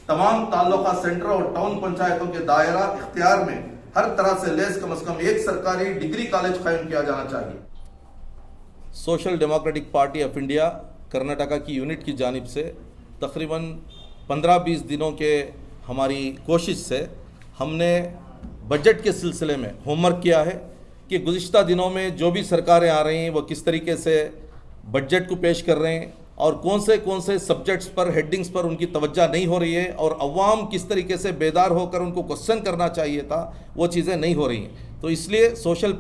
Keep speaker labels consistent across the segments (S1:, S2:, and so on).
S1: तमाम ताल्लुका सेंटर और टाउन पंचायतों के दायरा इख्तियार में हर तरह से लेस कम से कम एक सरकारी डिग्री कॉलेज कायम किया जाना चाहिए। Social democratic party of India Karnataka की यूनिट की जानिब से तकरीबन 15-20 दिनों के हमारी कोशिश से हमने बजट के सिलसिले में होमवर्क किया है कि गुज़िश्ता दिनों में जो भी सरकारें आ रही हैं वो किस तरीके से बजट को पेश कर रहे हैं और कौन से सब्जेक्ट्स पर हेडिंग्स पर उनकी तवज्जो नहीं हो रही है और अवाम किस तरीके से बेदार होकर उनको क्वेश्चन करना चाहिए था, वो चीज़ें नहीं हो रही हैं। तो इसलिए social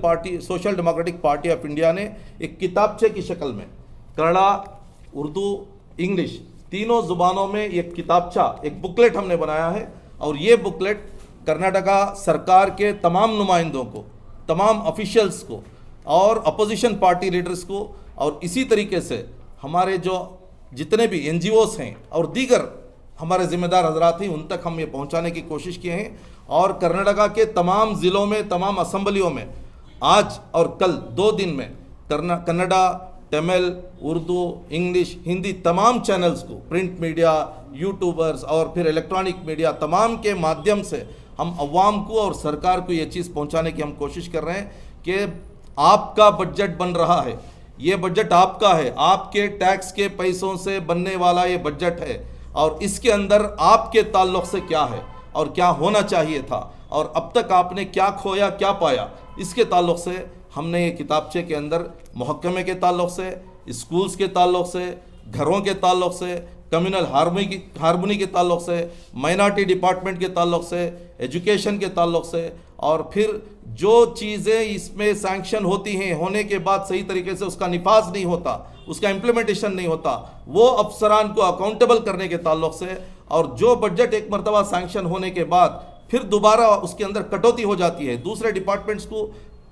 S1: democratic party of India ने एक किताबचे की शक्ल में कन्नड़ा, उर्दू, इंग्लिश तीनों ज़ुबानों में एक किताबचा, एक बुकलेट हमने बनाया है और ये बुकलेट कर्नाटका सरकार के तमाम नुमाइंदों को, तमाम ऑफिशियल्स को और अपोजिशन पार्टी लीडर्स को और इसी तरीके से हमारे जो जितने भी NGOs हैं और दीगर हमारे ज़िम्मेदार हजरात हैं उन तक हम ये पहुंचाने की कोशिश किए हैं। और कर्नाटका के तमाम ज़िलों में, तमाम असम्बलियों में आज और कल 2 दिन में कन्नड़ा, तमिल, उर्दू, इंग्लिश, हिंदी तमाम चैनल्स को, प्रिंट मीडिया, यूट्यूबर्स और फिर इलेक्ट्रॉनिक मीडिया तमाम के माध्यम से हम अवाम को और सरकार को ये चीज़ पहुंचाने की हम कोशिश कर रहे हैं कि आपका बजट बन रहा है, ये बजट आपका है, आपके टैक्स के पैसों से बनने वाला ये बजट है और इसके अंदर आपके ताल्लुक़ से क्या है और क्या होना चाहिए था और अब तक आपने क्या खोया क्या पाया, इसके ताल्लुक़ से हमने ये किताबचे के अंदर महकमे के ताल्लुक़ से, स्कूल्स के ताल्लुक़ से, घरों के ताल्लुक़ से, कम्युनल हारमोनी के ताल्लुक़ से, माइनॉरिटी डिपार्टमेंट के ताल्लुक़ से, एजुकेशन के ताल्लुक़ से और फिर जो चीज़ें इसमें सैंक्शन होती हैं होने के बाद सही तरीके से उसका निफाज नहीं होता, उसका इम्प्लीमेंटेशन नहीं होता, वो अफसरान को अकाउंटेबल करने के ताल्लुक़ से और जो बजट एक मरतबा सैंक्शन होने के बाद फिर दोबारा उसके अंदर कटौती हो जाती है, दूसरे डिपार्टमेंट्स को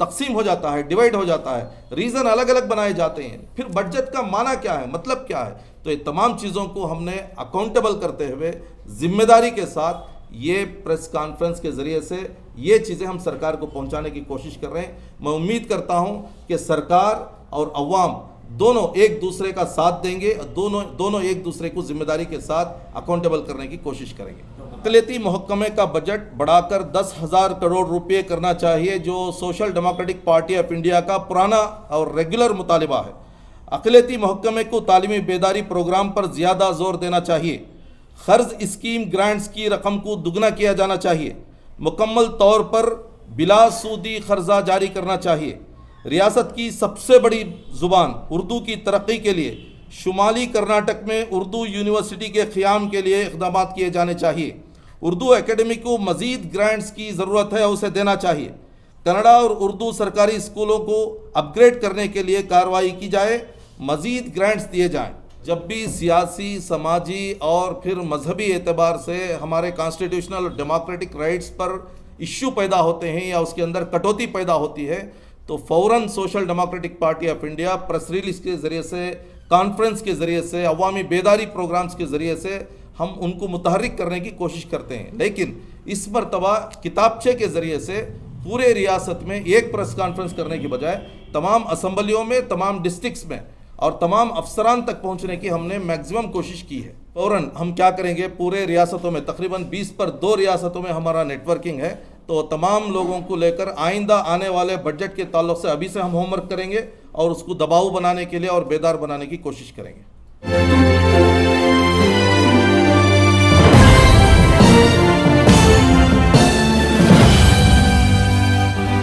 S1: तकसीम हो जाता है, डिवाइड हो जाता है, रीज़न अलग अलग बनाए जाते हैं, फिर बजट का माना क्या है, मतलब क्या है। तो ये तमाम चीज़ों को हमने अकाउंटेबल करते हुए ज़िम्मेदारी के साथ ये प्रेस कॉन्फ्रेंस के ज़रिए से ये चीज़ें हम सरकार को पहुंचाने की कोशिश कर रहे हैं। मैं उम्मीद करता हूं कि सरकार और अवाम दोनों एक दूसरे का साथ देंगे, दोनों एक दूसरे को ज़िम्मेदारी के साथ अकाउंटेबल करने की कोशिश करेंगे। अक़लियती महकमे का बजट बढ़ाकर 10,000 करोड़ रुपये करना चाहिए, जो social democratic party of India का पुराना और रेगुलर मुतालिबा है। अक़लियती महकमे को तालीमी बेदारी प्रोग्राम पर ज़्यादा ज़ोर देना चाहिए। क़र्ज़ स्कीम ग्रांट्स की रकम को दुगना किया जाना चाहिए। मुकम्मल तौर पर बिला सूदी क़र्ज़ा जारी करना चाहिए। रियासत की सबसे बड़ी ज़ुबान उर्दू की तरक्की के लिए शुमाली कर्नाटक में उर्दू यूनिवर्सिटी के क़याम के लिए इक़दाम किए जाने चाहिए। उर्दू एकेडमी को मज़ीद ग्रांट्स की ज़रूरत है, उसे देना चाहिए। कन्नड़ा और उर्दू सरकारी स्कूलों को अपग्रेड करने के लिए कार्रवाई की जाए, मज़ीद ग्रांट्स दिए जाएँ। जब भी सियासी, समाजी और फिर मजहबी एतबार से हमारे कॉन्स्टिट्यूशनल और डेमोक्रेटिक राइट्स पर इश्यू पैदा होते हैं या उसके अंदर कटौती पैदा होती है तो फ़ौरन social democratic party of India press release के ज़रिए से, कॉन्फ्रेंस के ज़रिए से, अवामी बेदारी प्रोग्राम्स के ज़रिए से हम उनको मुतहर्रिक करने की कोशिश करते हैं। लेकिन इस मरतबा किताबचे के ज़रिए से पूरे रियासत में एक प्रेस कॉन्फ्रेंस करने की बजाय तमाम असम्बलियों में, तमाम डिस्ट्रिक्ट्स में और तमाम अफसरान तक पहुंचने की हमने मैक्सिमम कोशिश की है। फ़ौरन हम क्या करेंगे, पूरे रियासतों में तकरीबन 20 पर 2 रियासतों में हमारा नेटवर्किंग है, तो तमाम लोगों को लेकर आइंदा आने वाले बजट के ताल्लुक़ से अभी से हम होमवर्क करेंगे और उसको दबाव बनाने के लिए और बेदार बनाने की कोशिश करेंगे।